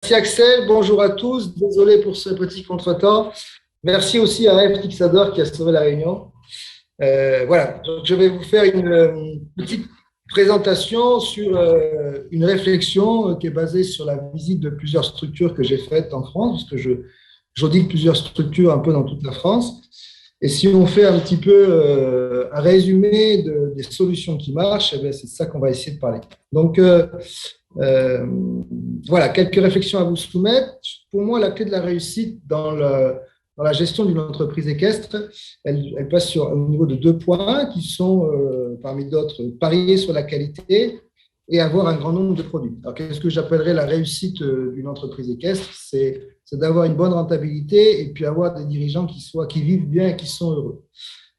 Merci Axel, bonjour à tous. Désolé pour ce petit contretemps. Merci aussi à F. Tixador qui a sauvé la réunion. Voilà, donc je vais vous faire une petite présentation sur une réflexion qui est basée sur la visite de plusieurs structures que j'ai faites en France, parce que j'audite plusieurs structures un peu dans toute la France. Et si on fait un petit peu un résumé des solutions qui marchent, eh bien, c'est de ça qu'on va essayer de parler. Donc, euh, voilà, quelques réflexions à vous soumettre. Pour moi, la clé de la réussite dans la gestion d'une entreprise équestre, elle passe au niveau de deux points qui sont, parmi d'autres, parier sur la qualité et avoir un grand nombre de produits. Alors, qu'est-ce que j'appellerais la réussite d'une entreprise équestre? C'est d'avoir une bonne rentabilité et puis avoir des dirigeants qui vivent bien et qui sont heureux.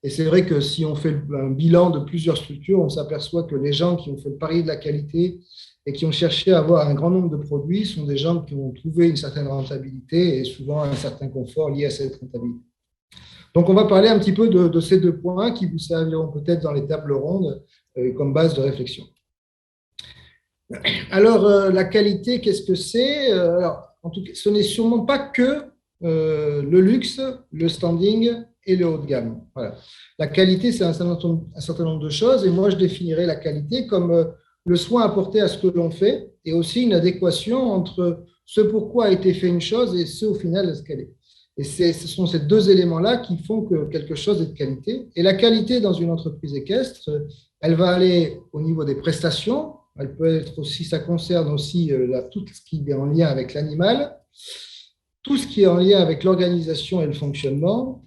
Et c'est vrai que si on fait un bilan de plusieurs structures, on s'aperçoit que les gens qui ont fait le pari de la qualité et qui ont cherché à avoir un grand nombre de produits sont des gens qui ont trouvé une certaine rentabilité et souvent un certain confort lié à cette rentabilité. Donc, on va parler un petit peu de ces deux points qui vous serviront peut-être dans les tables rondes comme base de réflexion. Alors, la qualité, qu'est-ce que c'est? Alors, en tout cas, ce n'est sûrement pas que le luxe, le standing et le haut de gamme. Voilà. La qualité, c'est un certain nombre de choses, et moi, je définirais la qualité comme le soin apporté à ce que l'on fait, et aussi une adéquation entre ce pourquoi a été fait une chose et ce, au final, ce qu'elle est. Et ce sont ces deux éléments-là qui font que quelque chose est de qualité. Et la qualité dans une entreprise équestre, elle va aller au niveau des prestations. Elle peut être aussi, ça concerne aussi tout ce qui est en lien avec l'animal, tout ce qui est en lien avec l'organisation et le fonctionnement,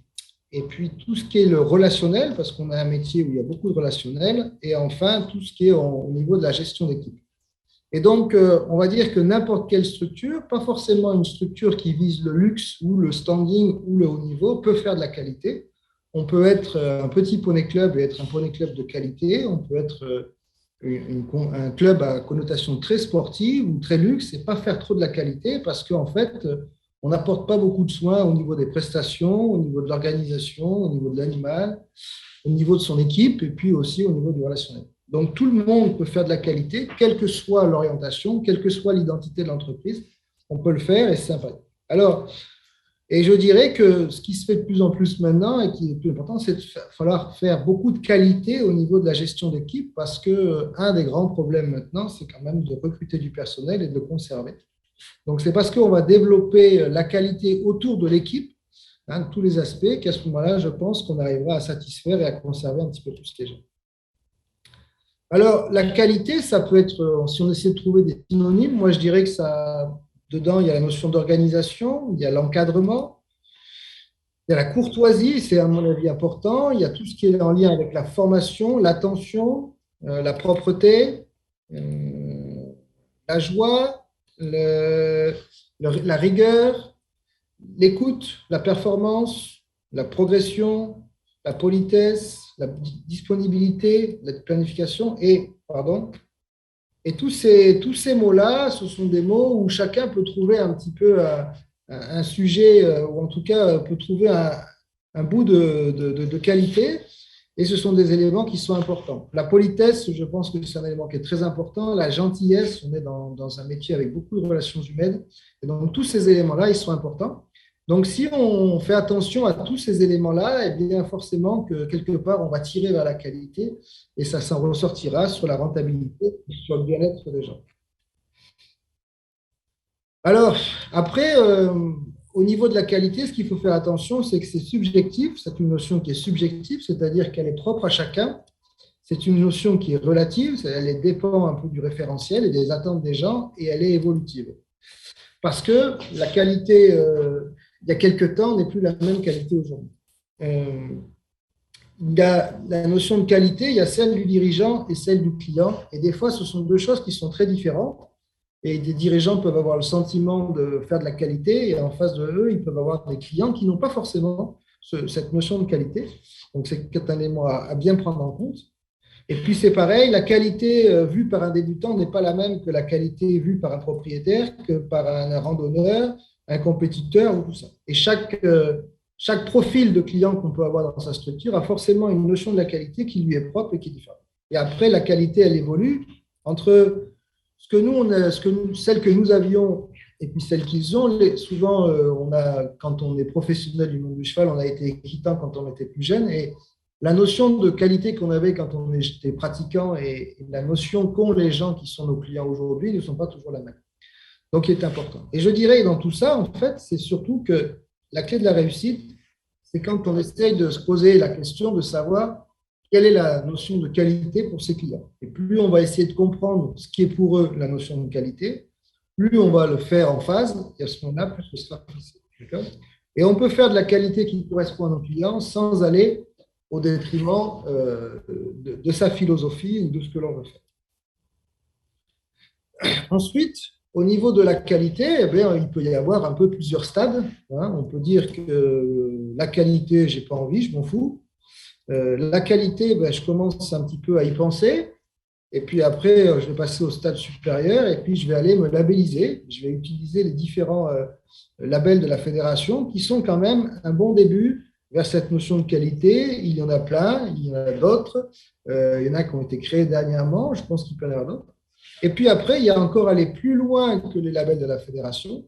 et puis tout ce qui est le relationnel, parce qu'on a un métier où il y a beaucoup de relationnel, et enfin tout ce qui est au niveau de la gestion d'équipe. Et donc, on va dire que n'importe quelle structure, pas forcément une structure qui vise le luxe ou le standing ou le haut niveau, peut faire de la qualité. On peut être un petit poney club et être un poney club de qualité. On peut être un club à connotation très sportive ou très luxe et pas faire trop de la qualité parce qu'en fait, on n'apporte pas beaucoup de soins au niveau des prestations, au niveau de l'organisation, au niveau de l'animal, au niveau de son équipe et puis aussi au niveau du relationnel. Donc, tout le monde peut faire de la qualité, quelle que soit l'orientation, quelle que soit l'identité de l'entreprise, on peut le faire et c'est sympa. Alors, et je dirais que ce qui se fait de plus en plus maintenant et qui est plus important, c'est de falloir faire beaucoup de qualité au niveau de la gestion d'équipe parce que un des grands problèmes maintenant, c'est quand même de recruter du personnel et de le conserver. Donc, c'est parce qu'on va développer la qualité autour de l'équipe, de tous les aspects, qu'à ce moment-là, je pense qu'on arrivera à satisfaire et à conserver un petit peu plus les gens. Alors, la qualité, ça peut être, si on essaie de trouver des synonymes, moi je dirais que ça, dedans, il y a la notion d'organisation, il y a l'encadrement, il y a la courtoisie, c'est à mon avis important, il y a tout ce qui est en lien avec la formation, l'attention, la propreté, euh, la joie, la rigueur, l'écoute, la performance, la progression, la politesse, la disponibilité, la planification et tous ces mots-là, ce sont des mots où chacun peut trouver un petit peu un sujet, ou en tout cas peut trouver un bout de qualité, et ce sont des éléments qui sont importants. La politesse, je pense que c'est un élément qui est très important. La gentillesse, on est dans un métier avec beaucoup de relations humaines, et donc tous ces éléments-là, ils sont importants. Donc, si on fait attention à tous ces éléments-là, eh bien, forcément que quelque part, on va tirer vers la qualité et ça s'en ressortira sur la rentabilité et sur le bien-être des gens. Alors, après, au niveau de la qualité, ce qu'il faut faire attention, c'est que c'est subjectif. C'est une notion qui est subjective, c'est-à-dire qu'elle est propre à chacun. C'est une notion qui est relative, elle dépend un peu du référentiel et des attentes des gens et elle est évolutive. Parce que la qualité, il y a quelques temps, n'est plus la même qualité aujourd'hui. Euh, il y a la notion de qualité, il y a celle du dirigeant et celle du client. Et des fois, ce sont deux choses qui sont très différentes. Et des dirigeants peuvent avoir le sentiment de faire de la qualité et en face de eux, ils peuvent avoir des clients qui n'ont pas forcément cette notion de qualité. Donc, c'est un élément à bien prendre en compte. Et puis, c'est pareil, la qualité vue par un débutant n'est pas la même que la qualité vue par un propriétaire, que par un randonneur, un compétiteur ou tout ça. Et chaque profil de client qu'on peut avoir dans sa structure a forcément une notion de la qualité qui lui est propre et qui est différente. Et après, la qualité, elle évolue entre celle que nous avions et puis celles qu'ils ont. Souvent, quand on est professionnel du monde du cheval, on a été équitant quand on était plus jeune, et la notion de qualité qu'on avait quand on était pratiquant et la notion qu'ont les gens qui sont nos clients aujourd'hui ne sont pas toujours la même. Donc, il est important. Et je dirais, dans tout ça, en fait, c'est surtout que la clé de la réussite, c'est quand on essaye de se poser la question de savoir quelle est la notion de qualité pour ses clients. Et plus on va essayer de comprendre ce qui est pour eux la notion de qualité, plus on va le faire en phase, et à ce moment-là, plus ce sera facile. Et on peut faire de la qualité qui correspond à nos clients sans aller au détriment de sa philosophie ou de ce que l'on veut faire. Ensuite, au niveau de la qualité, eh bien, il peut y avoir un peu plusieurs stades. On peut dire que la qualité, je n'ai pas envie, je m'en fous. La qualité, ben, je commence un petit peu à y penser. Et puis après, je vais passer au stade supérieur et puis je vais aller me labelliser. Je vais utiliser les différents labels de la fédération qui sont quand même un bon début vers cette notion de qualité. Il y en a plein, il y en a d'autres. Il y en a qui ont été créés dernièrement, je pense qu'il peut y en avoir d'autres. Et puis après, il y a encore aller plus loin que les labels de la fédération.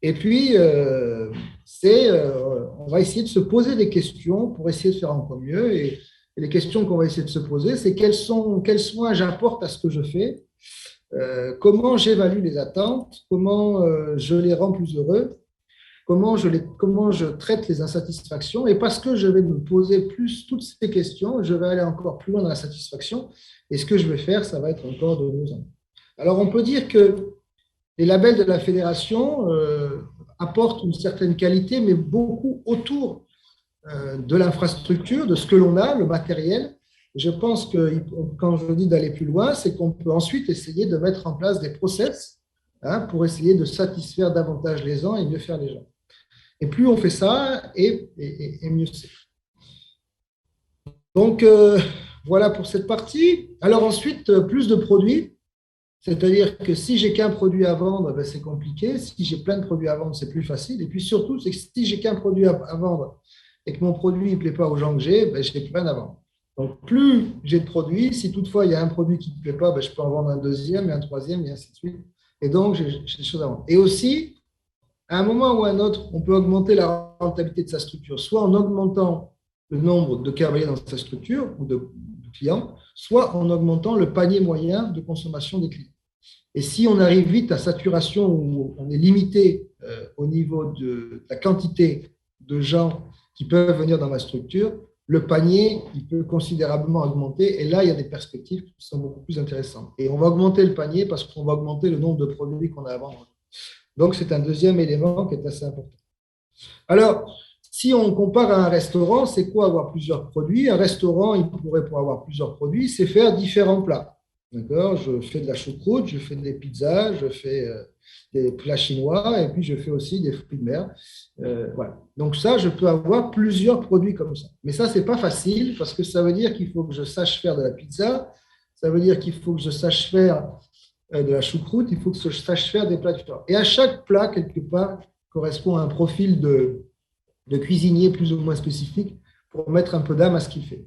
Et puis, on va essayer de se poser des questions pour essayer de faire encore mieux. Et les questions qu'on va essayer de se poser, c'est quels soins j'apporte à ce que je fais, comment j'évalue les attentes, comment je les rends plus heureux, comment je traite les insatisfactions. Et parce que je vais me poser plus toutes ces questions, je vais aller encore plus loin dans la satisfaction. Et ce que je vais faire, ça va être encore de mieux en mieux. Alors, on peut dire que les labels de la fédération apportent une certaine qualité, mais beaucoup autour de l'infrastructure, de ce que l'on a, le matériel. Je pense que quand je dis d'aller plus loin, c'est qu'on peut ensuite essayer de mettre en place des process pour essayer de satisfaire davantage les gens et mieux faire les gens. Et plus on fait ça, et mieux c'est. Donc, voilà pour cette partie. Alors ensuite, plus de produits. C'est-à-dire que si j'ai qu'un produit à vendre, ben c'est compliqué. Si j'ai plein de produits à vendre, c'est plus facile. Et puis surtout, c'est que si j'ai qu'un produit à vendre et que mon produit ne plaît pas aux gens que j'ai, ben je n'ai plus rien à vendre. Donc, plus j'ai de produits, si toutefois il y a un produit qui ne me plaît pas, ben je peux en vendre un deuxième et un troisième et ainsi de suite. Et donc, j'ai des choses à vendre. Et aussi, à un moment ou à un autre, on peut augmenter la rentabilité de sa structure, soit en augmentant le nombre de cavaliers dans sa structure ou de clients, soit en augmentant le panier moyen de consommation des clients. Et si on arrive vite à saturation où on est limité au niveau de la quantité de gens qui peuvent venir dans ma structure, le panier, il peut considérablement augmenter. Et là, il y a des perspectives qui sont beaucoup plus intéressantes. Et on va augmenter le panier parce qu'on va augmenter le nombre de produits qu'on a à vendre. Donc, c'est un deuxième élément qui est assez important. Alors, si on compare à un restaurant, c'est quoi avoir plusieurs produits? Un restaurant, il pourrait, pour avoir plusieurs produits, c'est faire différents plats. D'accord? Je fais de la choucroute, je fais des pizzas, je fais des plats chinois et puis je fais aussi des fruits de mer. Voilà. Donc ça, je peux avoir plusieurs produits comme ça. Mais ça, c'est pas facile parce que ça veut dire qu'il faut que je sache faire de la pizza, ça veut dire qu'il faut que je sache faire de la choucroute, il faut que je sache faire des plats différents. Et à chaque plat, quelque part, correspond à un profil de cuisinier plus ou moins spécifique pour mettre un peu d'âme à ce qu'il fait.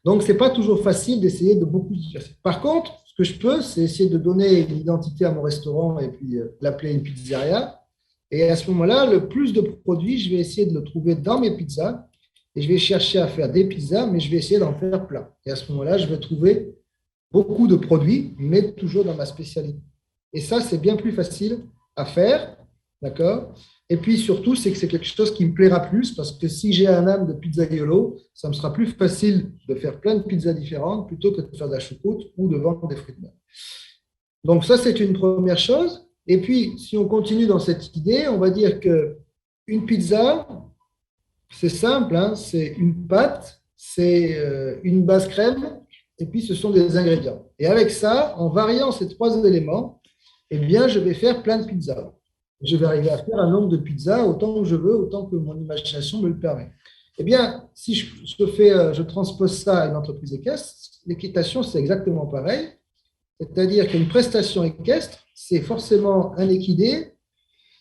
Donc, ce n'est pas toujours facile d'essayer de beaucoup diversifier. Par contre, ce que je peux, c'est essayer de donner une identité à mon restaurant et puis l'appeler une pizzeria. Et à ce moment-là, le plus de produits, je vais essayer de le trouver dans mes pizzas et je vais chercher à faire des pizzas, mais je vais essayer d'en faire plein. Et à ce moment-là, je vais trouver beaucoup de produits, mais toujours dans ma spécialité. Et ça, c'est bien plus facile à faire, d'accord? Et puis surtout, c'est que c'est quelque chose qui me plaira plus parce que si j'ai un âme de pizzaiolo, ça me sera plus facile de faire plein de pizzas différentes plutôt que de faire de la choucroute ou de vendre des fruits de mer. Donc ça, c'est une première chose. Et puis, si on continue dans cette idée, on va dire qu'une pizza, c'est simple, hein, c'est une pâte, c'est une base crème, et puis ce sont des ingrédients. Et avec ça, en variant ces trois éléments, eh bien, je vais faire plein de pizzas. Je vais arriver à faire un nombre de pizzas autant que je veux, autant que mon imagination me le permet. Eh bien, si je transpose ça à une entreprise équestre, l'équitation, c'est exactement pareil. C'est-à-dire qu'une prestation équestre, c'est forcément un équidé,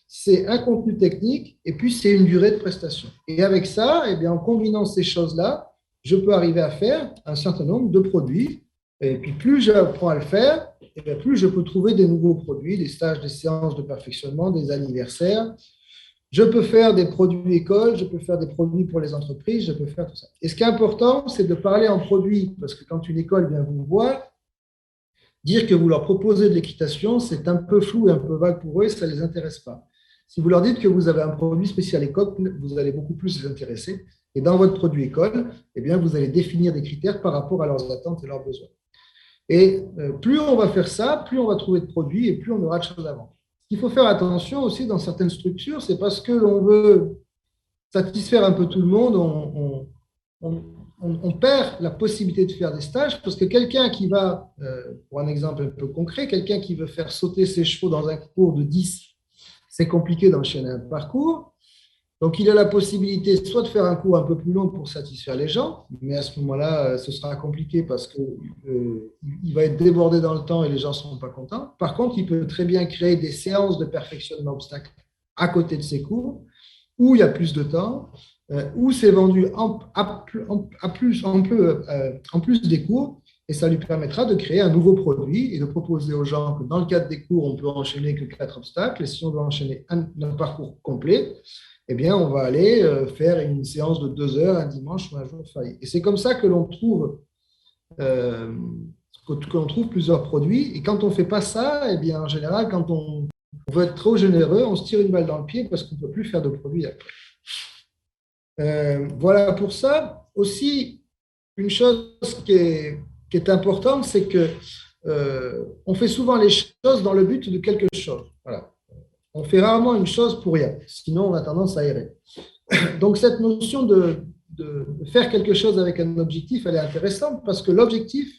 c'est un contenu technique, et puis c'est une durée de prestation. Et avec ça, eh bien, en combinant ces choses-là, je peux arriver à faire un certain nombre de produits. Et puis, plus j'apprends à le faire, et bien plus je peux trouver des nouveaux produits, des stages, des séances de perfectionnement, des anniversaires. Je peux faire des produits écoles, je peux faire des produits pour les entreprises, je peux faire tout ça. Et ce qui est important, c'est de parler en produits, parce que quand une école vient vous voir, dire que vous leur proposez de l'équitation, c'est un peu flou et un peu vague pour eux, ça ne les intéresse pas. Si vous leur dites que vous avez un produit spécial école, vous allez beaucoup plus les intéresser. Et dans votre produit école, eh bien, vous allez définir des critères par rapport à leurs attentes et leurs besoins. Et plus on va faire ça, plus on va trouver de produits et plus on aura de choses à vendre. Ce qu'il faut faire attention aussi dans certaines structures, c'est parce que l'on veut satisfaire un peu tout le monde, on perd la possibilité de faire des stages parce que quelqu'un qui va, pour un exemple un peu concret, quelqu'un qui veut faire sauter ses chevaux dans un cours de 10, c'est compliqué d'enchaîner un parcours. Donc, il a la possibilité soit de faire un cours un peu plus long pour satisfaire les gens, mais à ce moment-là, ce sera compliqué parce qu'il va être débordé dans le temps et les gens ne seront pas contents. Par contre, il peut très bien créer des séances de perfectionnement obstacle à côté de ses cours, où il y a plus de temps, où c'est vendu en plus des cours, et ça lui permettra de créer un nouveau produit et de proposer aux gens que dans le cadre des cours, on peut enchaîner que 4 obstacles, et si on doit enchaîner un parcours complet, eh bien, on va aller faire une séance de 2 heures un dimanche ou un jour férié. Et c'est comme ça que l'on trouve, plusieurs produits. Et quand on ne fait pas ça, eh bien, en général, quand on veut être trop généreux, on se tire une balle dans le pied parce qu'on ne peut plus faire de produits après. Voilà pour ça. Aussi, une chose qui est importante, c'est que on fait souvent les choses dans le but de quelque chose. Voilà. On fait rarement une chose pour rien, sinon on a tendance à errer. Donc cette notion de faire quelque chose avec un objectif, elle est intéressante parce que l'objectif,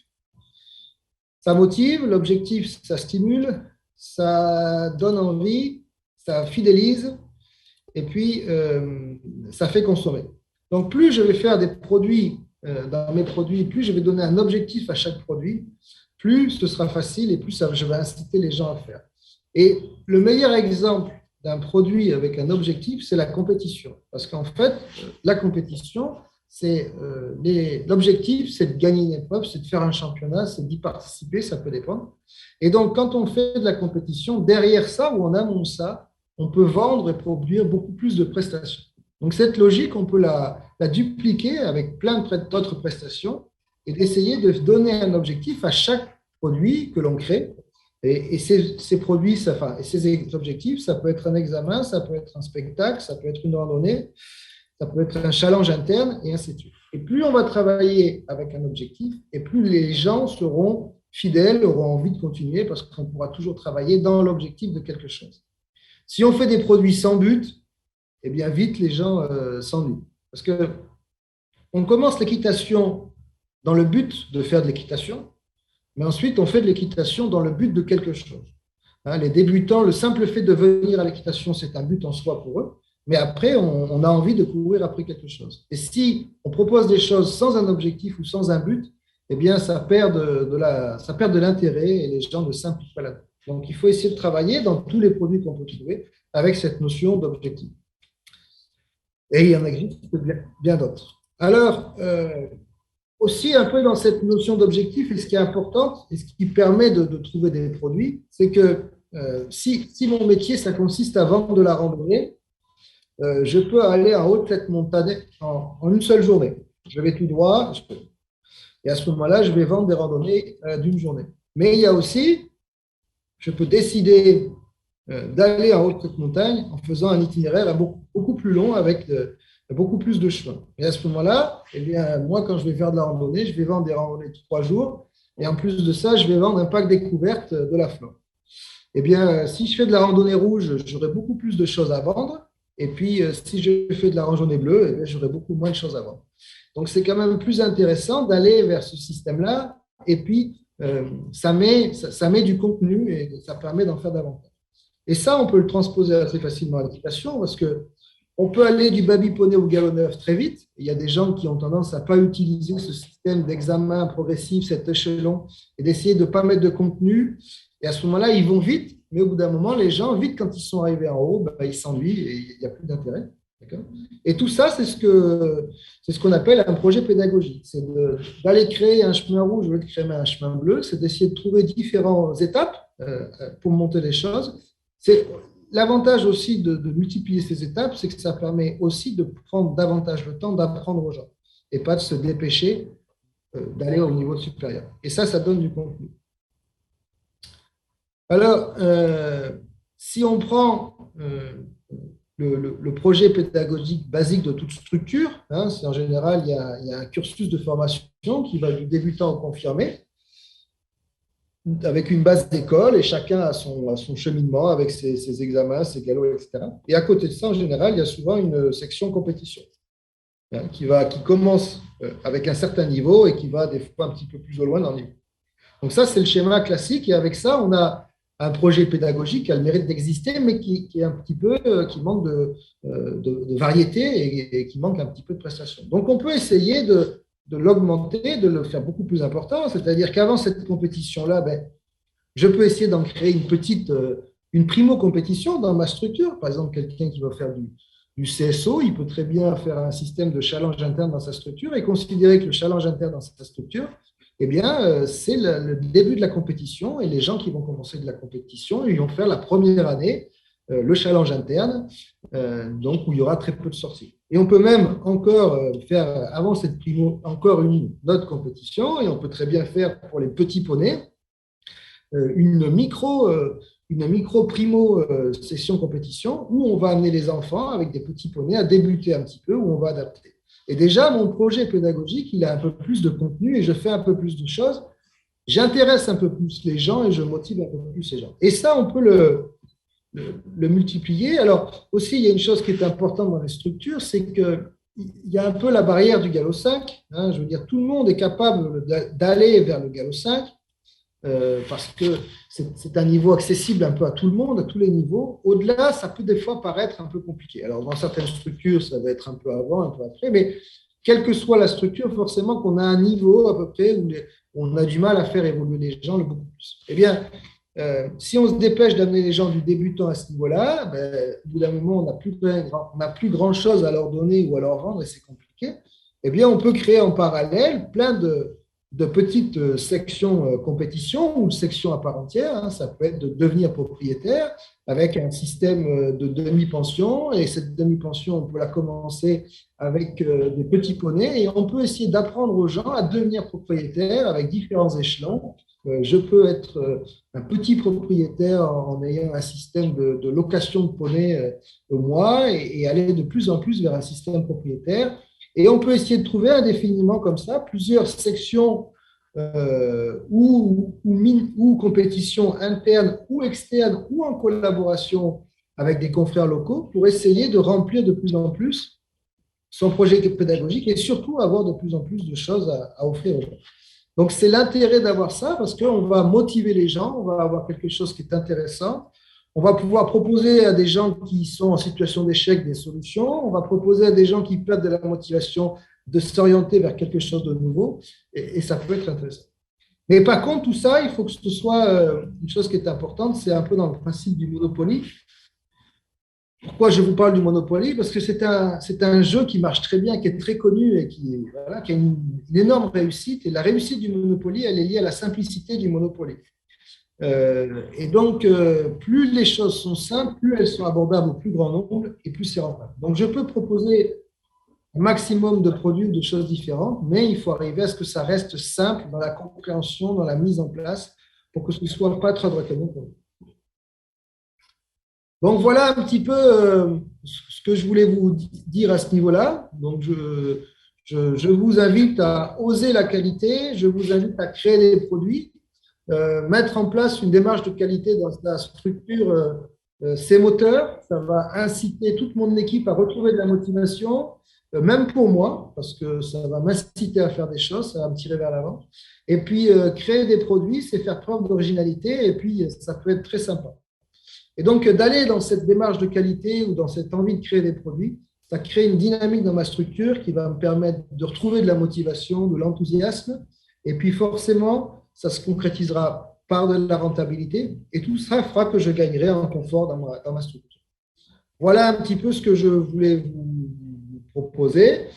ça motive, l'objectif, ça stimule, ça donne envie, ça fidélise et puis ça fait consommer. Donc plus je vais faire des produits dans mes produits, plus je vais donner un objectif à chaque produit, plus ce sera facile et plus je vais inciter les gens à faire. Et le meilleur exemple d'un produit avec un objectif, c'est la compétition. Parce qu'en fait, la compétition, l'objectif, c'est de gagner une épreuve, c'est de faire un championnat, c'est d'y participer, ça peut dépendre. Et donc, quand on fait de la compétition, derrière ça ou en amont de ça, on peut vendre et produire beaucoup plus de prestations. Donc, cette logique, on peut la dupliquer avec plein d'autres prestations et d'essayer de donner un objectif à chaque produit que l'on crée. Et ces produits, et ces objectifs, ça peut être un examen, ça peut être un spectacle, ça peut être une randonnée, ça peut être un challenge interne, et ainsi de suite. Et plus on va travailler avec un objectif, et plus les gens seront fidèles, auront envie de continuer, parce qu'on pourra toujours travailler dans l'objectif de quelque chose. Si on fait des produits sans but, eh bien vite les gens s'ennuient. Parce qu'on commence l'équitation dans le but de faire de l'équitation, mais ensuite, on fait de l'équitation dans le but de quelque chose. Les débutants, le simple fait de venir à l'équitation, c'est un but en soi pour eux. Mais après, on a envie de courir après quelque chose. Et si on propose des choses sans un objectif ou sans un but, eh bien, ça perd de l'intérêt et les gens ne s'impliquent pas là-dedans. Donc, il faut essayer de travailler dans tous les produits qu'on peut trouver avec cette notion d'objectif. Et il y en existe bien d'autres. Alors, aussi, un peu dans cette notion d'objectif, et ce qui est important, et ce qui permet de trouver des produits, c'est que si mon métier, ça consiste à vendre de la randonnée, je peux aller en haut de cette montagne en une seule journée. Je vais tout droit, et à ce moment-là, je vais vendre des randonnées d'une journée. Mais il y a aussi, je peux décider d'aller en haut de cette montagne en faisant un itinéraire beaucoup plus long avec beaucoup plus de chemins. Et à ce moment-là, eh bien, moi, quand je vais faire de la randonnée, je vais vendre des randonnées de 3 jours. Et en plus de ça, je vais vendre un pack découverte de la flore. Eh bien, si je fais de la randonnée rouge, j'aurai beaucoup plus de choses à vendre. Et puis, si je fais de la randonnée bleue, eh bien, j'aurai beaucoup moins de choses à vendre. Donc, c'est quand même plus intéressant d'aller vers ce système-là. Et puis, ça met du contenu et ça permet d'en faire davantage. Et ça, on peut le transposer assez facilement à l'équitation parce que on peut aller du baby-poney au galop neuf très vite. Il y a des gens qui ont tendance à ne pas utiliser ce système d'examen progressif, cet échelon, et d'essayer de ne pas mettre de contenu. Et à ce moment-là, ils vont vite, mais au bout d'un moment, les gens, vite, quand ils sont arrivés en haut, ils s'ennuient et il n'y a plus d'intérêt. D'accord. Et tout ça, c'est ce qu'on appelle un projet pédagogique. C'est d'aller créer un chemin rouge ou de créer un chemin bleu, c'est d'essayer de trouver différentes étapes pour monter les choses. C'est l'avantage aussi de multiplier ces étapes, c'est que ça permet aussi de prendre davantage le temps d'apprendre aux gens et pas de se dépêcher d'aller au niveau supérieur. Et ça donne du contenu. Alors, si on prend le projet pédagogique basique de toute structure, hein, c'est en général, il y a un cursus de formation qui va du débutant au confirmé, avec une base d'école, et chacun a son cheminement avec ses examens, ses galops, etc. Et à côté de ça, en général, il y a souvent une section compétition, hein, qui commence avec un certain niveau et qui va des fois un petit peu plus au loin dans le niveau. Donc ça, c'est le schéma classique. Et avec ça, on a un projet pédagogique qui a le mérite d'exister, mais qui est un petit peu, qui manque de variété et qui manque un petit peu de prestations. Donc on peut essayer de l'augmenter, de le faire beaucoup plus important. C'est-à-dire qu'avant cette compétition-là, ben, je peux essayer d'en créer une primo-compétition dans ma structure. Par exemple, quelqu'un qui va faire du CSO, il peut très bien faire un système de challenge interne dans sa structure et considérer que le challenge interne dans sa structure, eh bien, c'est le début de la compétition et les gens qui vont commencer de la compétition, ils vont faire la première année, le challenge interne, donc où il y aura très peu de sorties. Et on peut même encore faire, avant cette primo, encore une autre compétition, et on peut très bien faire pour les petits poneys une micro primo session compétition où on va amener les enfants avec des petits poneys à débuter un petit peu, où on va adapter. Et déjà, mon projet pédagogique, il a un peu plus de contenu et je fais un peu plus de choses. J'intéresse un peu plus les gens et je motive un peu plus les gens. Et ça, on peut le multiplier. Alors, aussi, il y a une chose qui est importante dans les structures, c'est qu'il y a un peu la barrière du galop 5. Hein, je veux dire, tout le monde est capable d'aller vers le galop 5 parce que c'est un niveau accessible un peu à tout le monde, à tous les niveaux. Au-delà, ça peut des fois paraître un peu compliqué. Alors, dans certaines structures, ça va être un peu avant, un peu après, mais quelle que soit la structure, forcément qu'on a un niveau à peu près où on a du mal à faire évoluer les gens le beaucoup plus. Eh bien, si on se dépêche d'amener les gens du débutant à ce niveau-là, ben, au bout d'un moment, on n'a plus grand-chose à leur donner ou à leur vendre et c'est compliqué. Eh bien, on peut créer en parallèle plein de petites sections compétition ou sections à part entière. Hein. Ça peut être de devenir propriétaire avec un système de demi-pension. Et cette demi-pension, on peut la commencer avec des petits poneys. Et on peut essayer d'apprendre aux gens à devenir propriétaires avec différents échelons. Je peux être un petit propriétaire en ayant un système de location de poneys au mois et aller de plus en plus vers un système propriétaire. Et on peut essayer de trouver indéfiniment comme ça plusieurs sections ou compétitions internes ou externes ou en collaboration avec des confrères locaux pour essayer de remplir de plus en plus son projet pédagogique et surtout avoir de plus en plus de choses à offrir aux gens. Donc, c'est l'intérêt d'avoir ça parce qu'on va motiver les gens, on va avoir quelque chose qui est intéressant. On va pouvoir proposer à des gens qui sont en situation d'échec des solutions. On va proposer à des gens qui perdent de la motivation de s'orienter vers quelque chose de nouveau. Et ça peut être intéressant. Mais par contre, tout ça, il faut que ce soit une chose qui est importante. C'est un peu dans le principe du Monopoly. Pourquoi je vous parle du Monopoly? Parce que c'est un jeu qui marche très bien, qui est très connu et voilà, qui a une énorme réussite. Et la réussite du Monopoly, elle est liée à la simplicité du Monopoly. Et donc, plus les choses sont simples, plus elles sont abordables au plus grand nombre et plus c'est rentable. Donc, je peux proposer un maximum de produits, de choses différentes, mais il faut arriver à ce que ça reste simple dans la compréhension, dans la mise en place, pour que ce ne soit pas trop draconien pour vous. Donc, voilà un petit peu ce que je voulais vous dire à ce niveau-là. Donc, je vous invite à oser la qualité, je vous invite à créer des produits, mettre en place une démarche de qualité dans la structure, c'est moteur. Ça va inciter toute mon équipe à retrouver de la motivation, même pour moi, parce que ça va m'inciter à faire des choses, ça va me tirer vers l'avant. Et puis, créer des produits, c'est faire preuve d'originalité, et puis ça peut être très sympa. Et donc, d'aller dans cette démarche de qualité ou dans cette envie de créer des produits, ça crée une dynamique dans ma structure qui va me permettre de retrouver de la motivation, de l'enthousiasme. Et puis, forcément, ça se concrétisera par de la rentabilité. Et tout ça fera que je gagnerai en confort dans ma structure. Voilà un petit peu ce que je voulais proposés.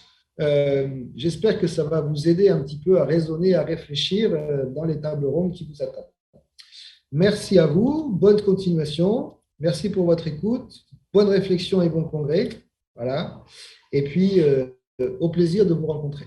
J'espère que ça va vous aider un petit peu à raisonner, à réfléchir dans les tables rondes qui vous attendent. Merci à vous, bonne continuation. Merci pour votre écoute, bonne réflexion et bon congrès. Voilà. Et puis, au plaisir de vous rencontrer.